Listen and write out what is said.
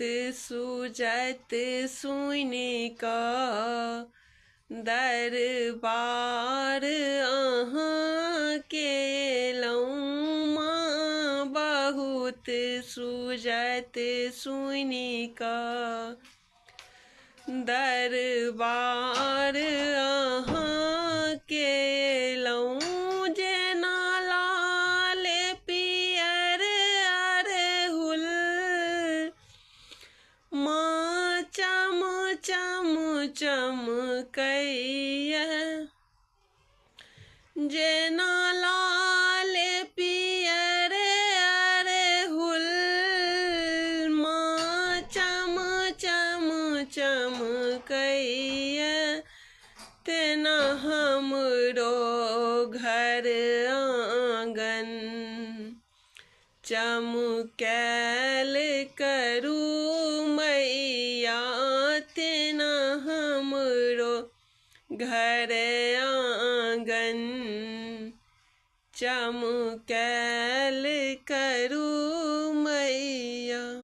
सूजत सुनि कऽ दरबार अहाँ केलहुँ माँ। बहुत सूजत सुनि कऽ दरबार अहाँ केलहुँ। जेना लाल पियर अरहुल माँ चम चम चमकैया। जेना लाल पियर अरहुल माँ चम चम चमकैया। तेना हमरो घर आँगन चमकैल करू मैया। तेना हमरो घर आँगन चमकैल करू मैया।